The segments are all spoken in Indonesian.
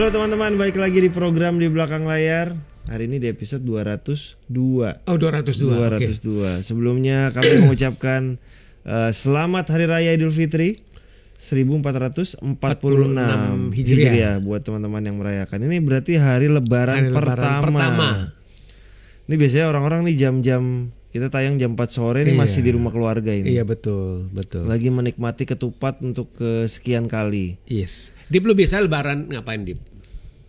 Halo teman-teman, balik lagi di program Di Belakang Layar. Hari ini di episode 202. Oh, 202. 202. Okay. Sebelumnya kami mengucapkan selamat Hari Raya Idul Fitri 1446 Hijriah buat teman-teman yang merayakan. Ini berarti hari Lebaran pertama. Ini biasanya orang-orang nih jam-jam kita tayang jam 4 sore nih masih di rumah keluarga ini. Iya, betul. Lagi menikmati ketupat untuk kesekian kali. Yes. Dip, lu biasa Lebaran ngapain, Dip?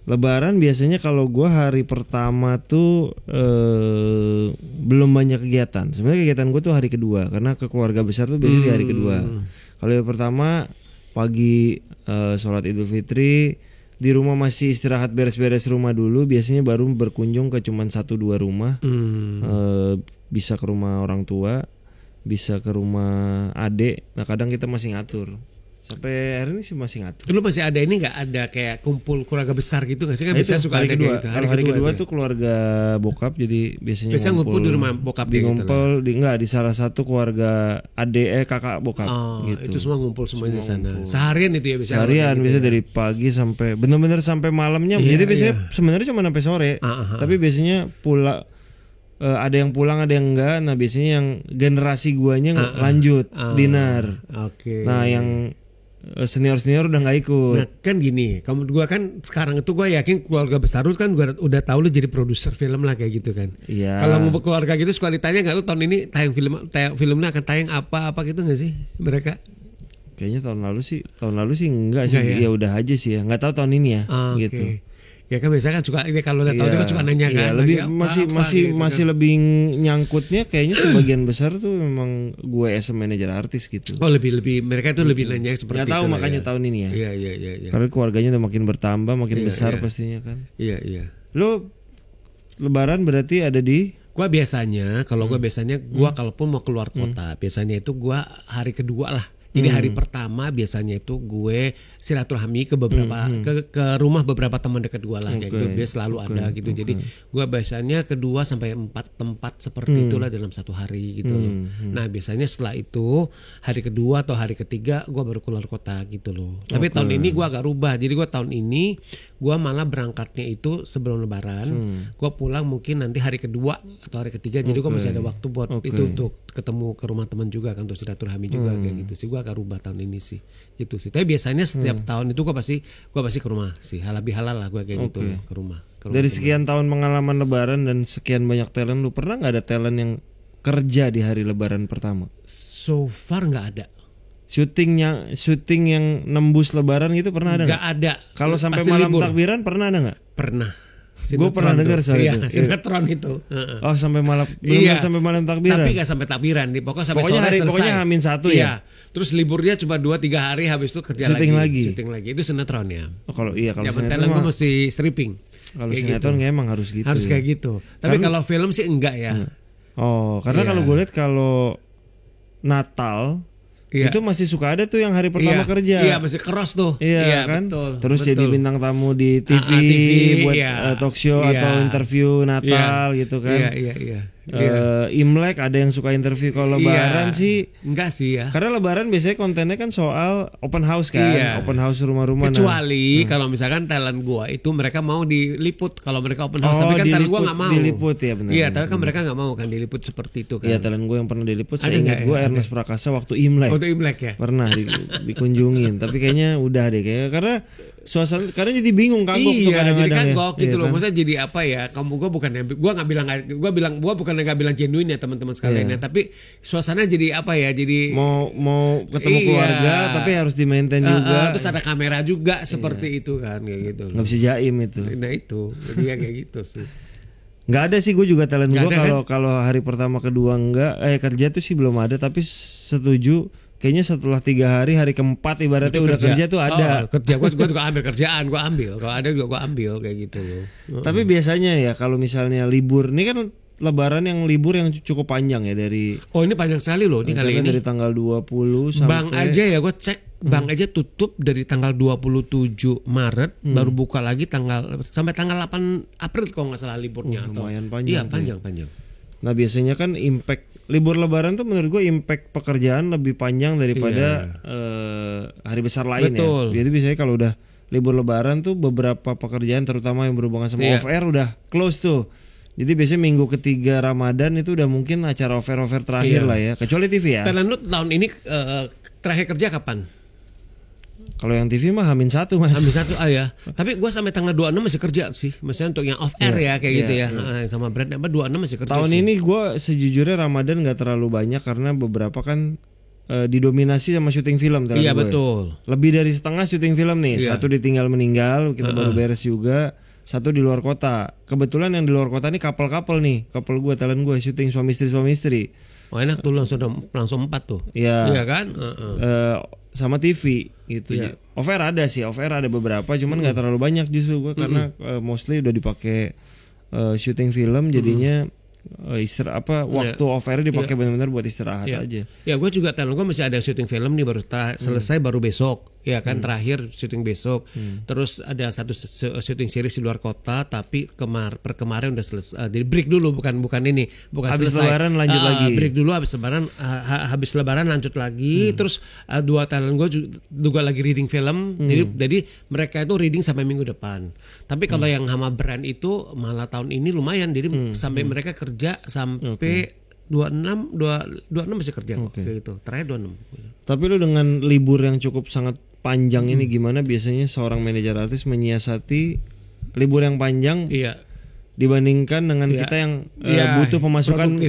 Lebaran biasanya kalau gue hari pertama tuh belum banyak kegiatan. Sebenarnya kegiatan gue tuh hari kedua, karena ke keluarga besar tuh biasanya di hari kedua. Kalau hari pertama pagi sholat Idul Fitri, di rumah masih istirahat beres-beres rumah dulu. Biasanya baru berkunjung ke cuman 1-2 rumah. Bisa ke rumah orang tua, bisa ke rumah adik. Nah kadang kita masih ngatur. Sampai hari ini sih masih ngatur. Lu masih ada ini nggak, ada kayak kumpul keluarga besar gitu nggak sih? Kan biasanya suka hari ada kedua. kayak gitu. Hari kedua tuh keluarga bokap, jadi biasanya ngumpul di rumah bokap di gitu ngumpul di salah satu keluarga adik kakak bokap gitu. Itu semua ngumpul semuanya di sana. Seharian itu ya biasanya. Seharian biasanya dari pagi sampai benar-benar sampai malamnya. Jadi biasanya sebenarnya cuma sampai sore. Tapi biasanya ada yang pulang, ada yang enggak. Nah biasanya yang generasi guanya lanjut dinner. Nah yang senior udah nggak ikut. Nah kan gini, kamu gua kan sekarang itu gua yakin keluarga besar lu kan gua udah tahu lu jadi produser film lah kayak gitu kan. Iya. Kalau ngumpul keluarga gitu suka ditanya nggak, lu tahun ini filmnya akan tayang apa gitu nggak sih mereka? Kayaknya tahun lalu sih enggak sih. Ya udah aja sih ya. Nggak tahu tahun ini ya. Gitu. Ya kan biasanya kan suka kalau udah tahu itu kan suka nanya kan. Lebih masih lebih nyangkutnya kayaknya sebagian besar tuh memang gue as manajer artis gitu. Oh lebih mereka itu lebih nanya seperti itu. Nggak tahu makanya tahun ini ya. Iya. Karena keluarganya udah makin bertambah, makin besar pastinya kan. Iya. Lo Lebaran berarti ada di? Gua biasanya kalaupun mau keluar kota, biasanya itu gua hari kedua lah. Jadi hari pertama biasanya itu gue silaturahmi ke beberapa ke rumah beberapa teman dekat gue lah kayak gitu. Dia selalu ada gitu. Jadi gue biasanya 2 sampai 4 tempat seperti itulah dalam satu hari gitu loh. Nah biasanya setelah itu hari kedua atau hari ketiga gue baru keluar kota gitu loh. Tapi tahun ini gue agak rubah. Jadi gue tahun ini gue malah berangkatnya itu sebelum Lebaran. Gue pulang mungkin nanti hari kedua atau hari ketiga. Jadi gue masih ada waktu buat itu untuk ketemu ke rumah teman juga kan, untuk silaturahmi juga kayak gitu sih. Gue agak rubah tahun ini sih gitu sih. Tapi biasanya setiap tahun itu gue pasti ke rumah sih, halal lah gue kayak gitu ke rumah. Dari sekian tahun pengalaman Lebaran dan sekian banyak talent, lu pernah nggak ada talent yang kerja di hari Lebaran pertama? So far nggak ada. Syuting yang nembus Lebaran gitu pernah ada? Nggak ada. Kalau sampai malam takbiran pernah ada nggak? Pernah. Gue pernah dengar soal itu. Sinetron itu. Oh sampai malam, sampai malam takbiran. Tapi nggak sampai takbiran, pokoknya sampai sore selesai. Pokoknya H-1 ya. Terus liburnya cuma 2-3 hari, habis itu kerja syuting lagi. Itu sinetron ya. Kalau sinetron gue mesti stripping. Kalau sinetron gitu. Emang harus gitu. Harus kayak gitu. Tapi kalau film sih enggak ya. Karena kalau gue lihat kalau Natal itu masih suka ada tuh yang hari pertama kerja. Iya, masih keras tuh. Iya kan. Betul, terus jadi bintang tamu di TV, buat talk show atau interview Natal gitu kan. Iya. Imlek ada yang suka interview. Kalau Lebaran sih enggak sih ya. Karena Lebaran biasanya kontennya kan soal open house kan. Open house rumah-rumah. Kecuali kalau misalkan talent gua itu mereka mau diliput kalau mereka open house, tapi kan talent gua nggak mau. Diliput ya benar. Iya, tapi kan mereka nggak mau kan diliput seperti itu kan. Iya, talent gua yang pernah diliput saya ingat gua Ernest Prakasa waktu Imlek. Waktu Imlek ya. Pernah dikunjungin, tapi kayaknya udah deh kayaknya karena suasana karena jadi bingung kagok tuh kadang-kadang. Jadi kagok gitu loh. Kan? Maksudnya jadi apa ya? Gue bukan nggak bilang genuine ya teman-teman sekalian ya, tapi suasana jadi apa ya? Jadi mau ketemu keluarga tapi harus di maintain juga. Terus ada kamera juga seperti itu kan kayak gitu. Nggak bisa jaim itu. Nah itu, jadi ya kayak gitu sih. Nggak ada sih, gue juga talent gue kalau hari pertama kedua kerja tuh sih belum ada, tapi setuju. Kayaknya setelah 3 hari keempat ibaratnya udah kerja tuh ada. Kerja gue juga ambil kerjaan, gue ambil. Kalau ada juga gue ambil kayak gitu. Tapi biasanya ya kalau misalnya libur, ini kan Lebaran yang libur yang cukup panjang ya dari. Oh ini panjang sekali loh ini kali ini. Dari tanggal 20 sampai. Bank aja ya gue cek. Bank aja tutup dari tanggal 27 Maret, baru buka lagi sampai tanggal 8 April kalau nggak salah liburnya. Lumayan panjang. Iya panjang. Nah biasanya kan impact libur Lebaran tuh menurut gue impact pekerjaan lebih panjang daripada hari besar lain. Betul. Ya. Jadi biasanya kalau udah libur lebaran tuh beberapa pekerjaan terutama yang berhubungan sama Iya. off air udah close tuh. Jadi biasanya minggu ketiga Ramadan itu udah mungkin acara off air terakhir Iya. lah ya. Kecuali TV ya. Thailand lu tahun ini terakhir kerja kapan? Kalau yang TV mah H-1 Mas. Ambil satu ya. Tapi gue sampai tanggal 26 masih kerja sih. Maksudnya untuk yang off air ya kayak gitu ya. Yang sama brand apa 26 masih kerja Tahun sih. ini gue sejujurnya Ramadan nggak terlalu banyak karena beberapa kan didominasi sama syuting film. Iya gue. betul. Lebih dari setengah syuting film nih. Iya. Satu ditinggal meninggal, kita baru beres juga. Satu di luar kota. Kebetulan yang di luar kota nih couple nih. Couple gue, talent gue syuting suami istri. Oh enak tuh langsung 4 tuh. Iya. Iya kan? Sama TV gitu. Iya. Off air ada sih, off air ada beberapa, cuman nggak terlalu banyak justru gue karena mostly udah dipakai syuting film, jadinya waktu off air dipakai benar-benar buat istirahat aja. Ya gue juga talent gue masih ada syuting film nih baru selesai baru besok. Ya kan terakhir syuting besok. Terus ada satu syuting series di luar kota tapi kemarin udah selesai. Di break dulu bukan ini, bukan Habis selesai. lebaran lanjut lagi. Break dulu habis lebaran lanjut lagi. Terus dua talent gue juga lagi reading film. Jadi mereka itu reading sampai minggu depan. Tapi kalau yang sama brand itu malah tahun ini lumayan. Jadi sampai mereka kerja sampai 26 masih kerja kok kayak gitu. Terakhir 26. Tapi lu dengan libur yang cukup sangat panjang ini gimana biasanya seorang manajer artis menyiasati libur yang panjang dibandingkan dengan kita yang butuh pemasukan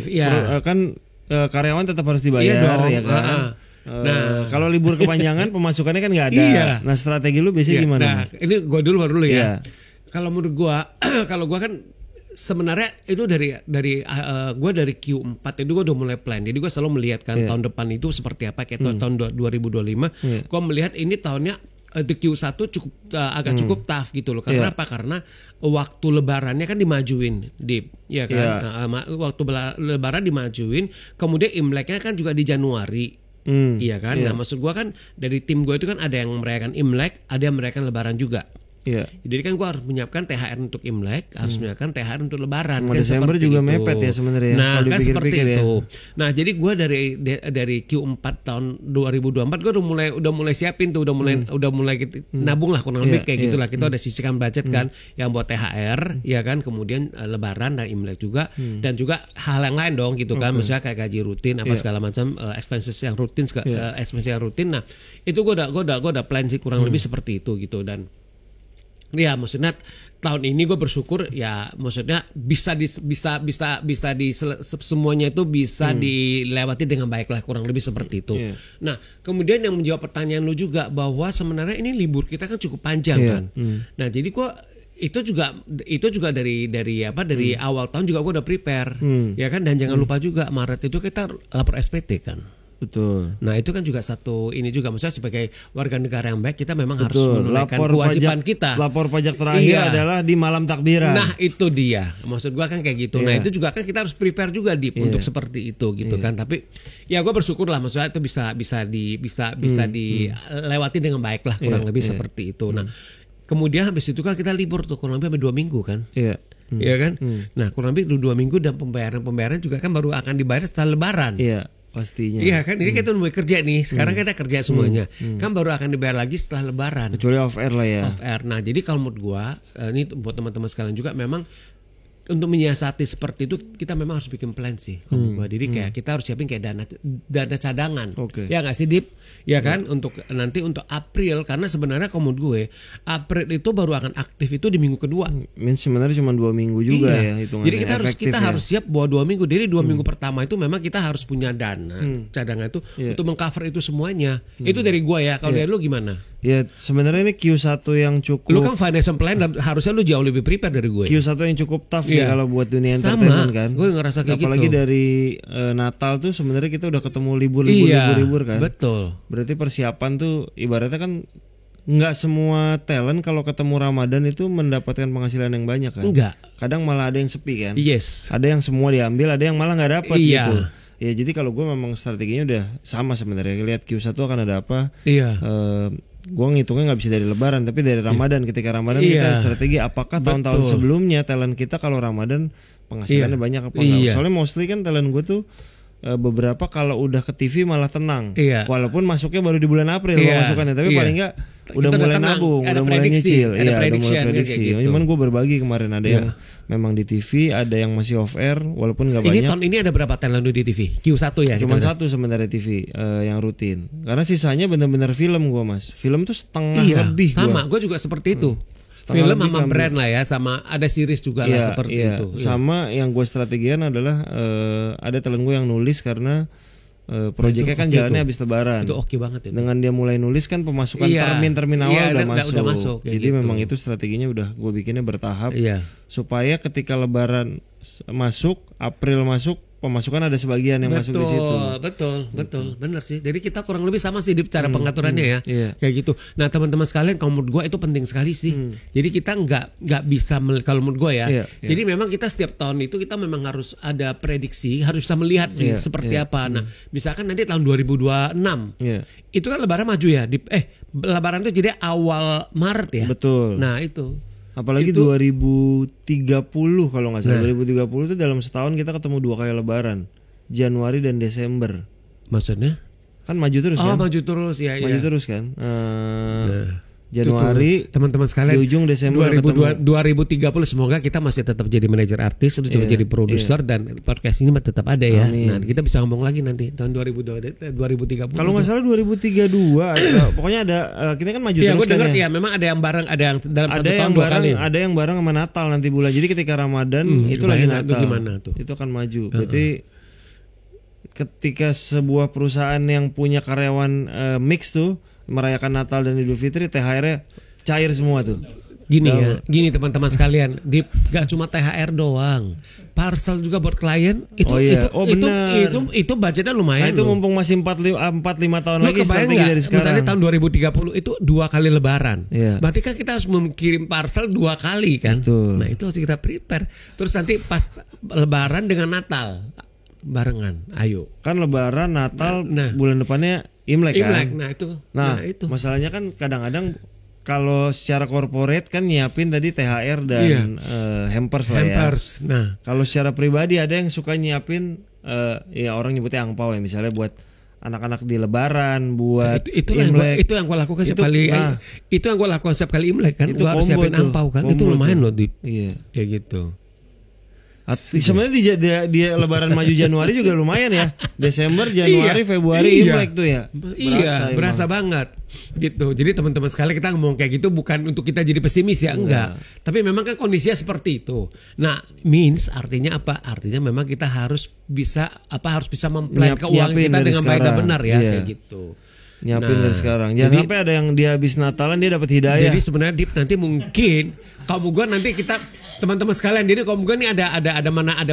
karyawan tetap harus dibayar ya kan. Nah, kalau libur kepanjangan pemasukannya kan nggak ada. Nah, strategi lu biasanya gimana? Nah, ini gua dulu baru dulu ya. Kalau menurut gua kalau gua kan sebenarnya itu dari gue dari Q4 itu gue udah mulai plan. Jadi gue selalu melihat kan tahun depan itu seperti apa kayak tahun 2025. Gue melihat ini tahunnya di Q1 agak cukup tough gitu loh. Karena apa? Karena waktu lebarannya kan dimajuin, ya kan. Waktu lebaran dimajuin, kemudian Imleknya kan juga di Januari. Iya kan. Nah, maksud gue kan dari tim gue itu kan ada yang merayakan Imlek, ada yang merayakan lebaran juga. Jadi kan gue harus menyiapkan THR untuk Imlek, harus menyiapkan THR untuk Lebaran. Kan Desember juga itu. Mepet ya sebenarnya. Nah kan seperti itu. Nah jadi gue dari Q4 tahun 2024 gue udah mulai siapin tuh, udah mulai nabung lah kurang lebih kayak gitulah. Kita udah sisihkan budget kan, yang buat THR, ya kan, kemudian Lebaran dan Imlek juga, dan juga hal yang lain dong gitu kan, misalnya kayak gaji rutin apa segala macam expenses yang rutin, expenses yang rutin. Nah itu gue udah plan sih kurang lebih seperti itu gitu. Dan ya maksudnya tahun ini gue bersyukur ya, maksudnya bisa semuanya itu bisa dilewati dengan baik lah, kurang lebih seperti itu. Nah kemudian yang menjawab pertanyaan lu juga bahwa sebenarnya ini libur kita kan cukup panjang kan. Nah jadi gue itu juga dari awal tahun juga gue udah prepare ya kan. Dan jangan lupa juga Maret itu kita lapor SPT kan. Betul. Nah itu kan juga satu ini juga, maksudnya sebagai warga negara yang baik kita memang harus menunaikan kewajiban kita. Lapor pajak terakhir adalah di malam takbiran. Nah itu dia, maksud gua kan kayak gitu. Nah itu juga kan kita harus prepare juga untuk seperti itu gitu kan. Tapi ya gua bersyukur lah, maksudnya itu bisa dilewati dengan baik lah, kurang lebih seperti itu. Nah kemudian habis itu kan kita libur tuh kurang lebih 2 minggu kan. Iya kan. Nah kurang lebih 2 minggu, dan pembayaran juga kan baru akan dibayar setelah Lebaran. Iya. Pastinya. Iya kan, ini kita mulai kerja nih. Sekarang kita kerja semuanya. Kan baru akan dibayar lagi setelah Lebaran. Kecuali off air lah ya. Off air. Nah, jadi kalau menurut gua, ini buat teman-teman sekalian juga, memang untuk menyiasati seperti itu kita memang harus bikin plan sih. Jadi kayak kita harus siapin kayak dana cadangan. Ya nggak sih Dip? Ya kan, untuk nanti untuk April, karena sebenarnya kalau menurut gue April itu baru akan aktif itu di minggu kedua. Sebenarnya cuma 2 minggu juga ya hitungannya. Jadi kita harus siap bahwa 2 minggu. Jadi 2 minggu pertama itu memang kita harus punya dana cadangan itu untuk mengcover itu semuanya. Itu dari gue ya. Kalau dari lu gimana? Ya sebenarnya ini Q1 yang cukup. Lu kan financial plan dan harusnya lu jauh lebih prepare dari gue. Q1 yang cukup tough ya kalau buat dunia entertainment kan. Gue ngerasa kayak apalagi gitu. dari Natal tuh sebenarnya kita udah ketemu libur kan. Betul. Berarti persiapan tuh ibaratnya kan nggak semua talent kalau ketemu Ramadan itu mendapatkan penghasilan yang banyak kan. Enggak. Kadang malah ada yang sepi kan. Yes. Ada yang semua diambil, ada yang malah nggak dapat gitu. Ya jadi kalau gue memang strateginya udah sama sebenarnya. Lihat Q1 akan ada apa. Gue ngitungnya nggak bisa dari Lebaran tapi dari Ramadan. Ketika Ramadan kita strategi apakah tahun-tahun sebelumnya talent kita kalau Ramadan penghasilannya banyak apa enggak. Soalnya mostly kan talent gue tuh beberapa kalau udah ke TV malah tenang. Iya. Walaupun masuknya baru di bulan April pemasukannya, tapi Iya. paling enggak udah Kita mulai tenang. nabung, Ada udah mulai prediksi, nyicil. ada Iya, udah prediction, mulai kayak prediksi. gitu. Cuman gue berbagi kemarin ada Iya. yang memang di TV, ada yang masih off air walaupun nggak Ini banyak. tahun ini ada berapa talent di TV? Q1 ya? Cuman kita satu sebenarnya TV yang rutin. Karena sisanya bener-bener film gue mas. Film tuh setengah Iya, lebih sama. gua. Gue juga seperti itu. Setengah Film lebih sama kami. brand lah ya, sama ada series juga lah Iya, seperti iya. itu. Iya. Sama yang gue strategian adalah ada talent gue yang nulis karena proyeknya kan oke jalannya tuh. habis lebaran. Itu oke banget itu. Dengan dia mulai nulis kan pemasukan Iya. termin awal Iya, udah masuk. udah masuk, kayak Jadi gitu. memang itu strateginya udah gue bikinnya bertahap Iya. supaya ketika lebaran masuk, April masuk, pemasukan ada sebagian yang masuk di situ. Betul, benar sih. Jadi kita kurang lebih sama sih di cara pengaturannya ya, iya. kayak gitu. Nah teman-teman sekalian, kalau menurut gue itu penting sekali sih. Jadi kita nggak bisa kalau menurut gue ya. Iya, iya. Jadi memang kita setiap tahun itu kita memang harus ada prediksi, harus bisa melihat sih Iya, seperti iya. apa. Nah misalkan nanti tahun 2026 Iya. itu kan Lebaran maju ya. Lebaran itu jadi awal Maret ya. Betul. Nah itu. Apalagi Itu- 2030 kalau nggak salah. 2030 itu dalam setahun kita ketemu 2 kali lebaran. Januari dan Desember. Maksudnya? Kan maju terus kan? Maju terus ya. Maju ya. terus kan? Itu Januari tuh, teman-teman sekalian, di ujung Desember 2030 semoga kita masih tetap jadi manajer artis, terus juga Iya, jadi produser dan podcast ini tetap ada ya. Amin. Nah, kita bisa ngomong lagi nanti tahun 2030. Kalau nggak salah 2032 pokoknya ada kita kan maju Iya, terus gue dengar kan ya, memang ada yang bareng, ada yang dalam ada satu yang tahun 2 bareng kali. ada yang bareng sama Natal nanti bulan. Jadi ketika Ramadan itu lagi bayangin Natal. itu gimana tuh? Itu akan maju. Berarti ketika sebuah perusahaan yang punya karyawan mix tuh merayakan Natal dan Idul Fitri, THR-nya cair semua tuh. Gini teman-teman sekalian, gak cuma THR doang, parcel juga buat klien itu Oh iya. itu Benar. itu budgetnya Nah lumayan itu loh. mumpung masih 4-5 tahun Lu lagi kebayang strategi nggak? dari sekarang. Misalnya tahun 2030 itu 2 kali lebaran. Iya. Berarti kan kita harus mengirim parcel 2 kali kan. Betul. Nah itu harus kita prepare. Terus nanti pas lebaran dengan Natal barengan. Ayo. Kan lebaran, Natal, Nah. bulan depannya Imlek kan. Imlek. Nah itu. Nah, itu. masalahnya kan kadang-kadang kalau secara corporate kan nyiapin tadi THR dan Iya. hampers lah ya. Hampers. Nah, Kalau secara pribadi ada yang suka nyiapin ya orang nyebutnya angpau ya, misalnya buat anak-anak di lebaran, buat itu Imlek. yang gua lakukan setiap Itu- kali. nah. Itu yang gua lakukan setiap kali Imlek kan. Itu Gua harus combo siapin tuh, ampau kan. combo Itu lumayan tuh. loh di. Iya. Kayak gitu. Sebenarnya dia lebaran maju Januari juga lumayan ya. Desember, Januari, Iya. Februari Iya. Imlek tuh ya. Iya, berasa emang. banget gitu. Jadi teman-teman sekali kita ngomong kayak gitu bukan untuk kita jadi pesimis ya, enggak. Tapi memang kan kondisinya seperti itu. Nah, means artinya apa? Artinya memang kita harus bisa memplan keuangan Nyiapin kita dari dengan baik dan sekarang. benar ya, Iya. kayak gitu. Nyiapin Nah, dari sekarang. Jangan jadi- sampai ada yang dia habis Natalan dia dapat hidayah. Jadi sebenarnya Dip nanti mungkin kamu gua nanti kita teman-teman sekalian, jadi kamu gua nih ada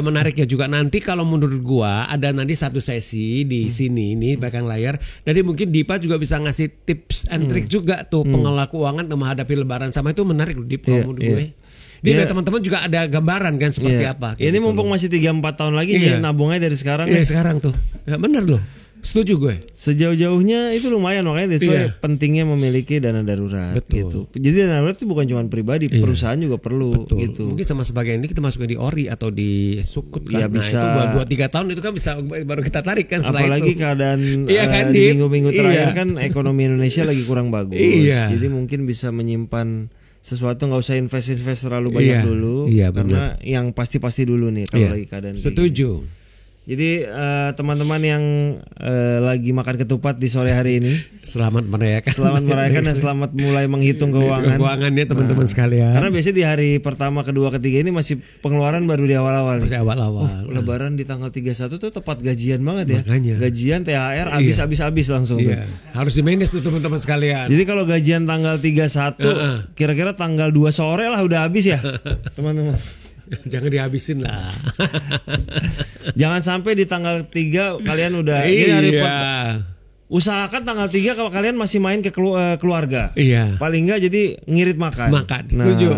menariknya juga nanti. Kalau menurut gua ada nanti satu sesi di sini ini belakang layar. Jadi mungkin Dipa juga bisa ngasih tips and trick juga tuh pengelola keuangan menghadapi lebaran, sama itu menarik loh Dip kalau Iya, menurut iya. gue. Dia Dia- teman-teman juga ada gambaran kan seperti Iya. apa. kayak Ini gitu mumpung loh. masih 3-4 tahun lagi Iya. dia nabungnya dari sekarang. Iya nih. sekarang tuh. Ya, bener loh. Setuju gue. Sejauh-jauhnya itu lumayan, makanya itu Iya. pentingnya memiliki dana darurat. Betul. Gitu. Jadi dana darurat itu bukan cuma pribadi, perusahaan juga perlu Betul. gitu. Mungkin sama sebagian ini kita masukkan di ori atau di sukut kan. Ya, Nah, bisa. itu buat 2-3 tahun itu kan bisa baru kita tarik kan setelah Apalagi itu. keadaan Iya kan, di Dip? minggu-minggu terakhir Iya. kan ekonomi Indonesia lagi kurang bagus. Iya. Jadi mungkin bisa menyimpan sesuatu, nggak usah invest terlalu banyak Iya. dulu. Iya, Karena yang pasti-pasti dulu nih kalau Iya. lagi keadaan kayak Setuju. Jadi teman-teman yang lagi makan ketupat di sore hari ini, Selamat merayakan. selamat merayakan dan selamat mulai menghitung keuangan. Keuangannya teman-teman sekalian. Karena biasanya di hari pertama, kedua, ketiga ini masih pengeluaran baru di awal-awal. nih. Masih awal-awal. Lebaran di tanggal 31 tuh tepat gajian banget ya. Makanya. Gajian, THR habis langsung tuh. Iya. Harus di-manage tuh teman-teman sekalian. Jadi kalau gajian tanggal 31, kira-kira tanggal 2 sore lah udah habis ya, teman-teman. Jangan dihabisin lah. Jangan sampai di tanggal 3 kalian udah ini hari Iya. usahakan tanggal 3 kalau kalian masih main ke keluarga. Iya. Paling enggak jadi ngirit makan. Makan, setuju.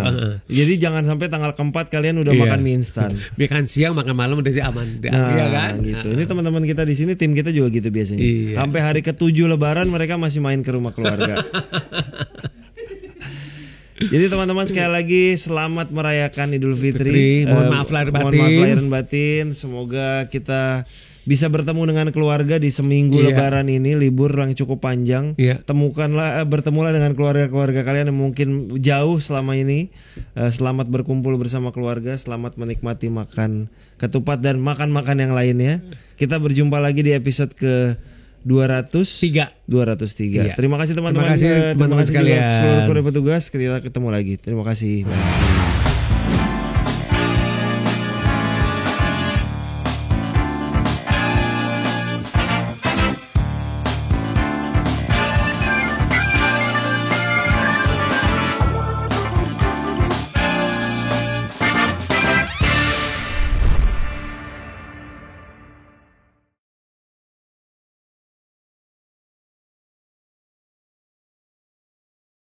Jadi jangan sampai tanggal keempat kalian udah Iya. makan mie instan. Makan siang, makan malam udah sih aman. Iya kan? gitu. Ini teman-teman kita di sini, tim kita juga gitu biasanya. Iya. Sampai hari ke-7 lebaran mereka masih main ke rumah keluarga. Jadi teman-teman sekali lagi selamat merayakan Idul Fitri. Mohon maaf lahir Mohon batin. maaf lahir dan batin. Semoga kita bisa bertemu dengan keluarga di seminggu Iya. Lebaran ini, libur yang cukup panjang. Iya. Bertemulah dengan keluarga-keluarga kalian yang mungkin jauh selama ini. Selamat berkumpul bersama keluarga, selamat menikmati makan ketupat dan makan-makan yang lainnya. Kita berjumpa lagi di episode ke 203. Iya. Terima kasih teman-teman. Terima kasih teman-teman juga sekalian. seluruh kru petugas. Kita ketemu lagi. Terima kasih.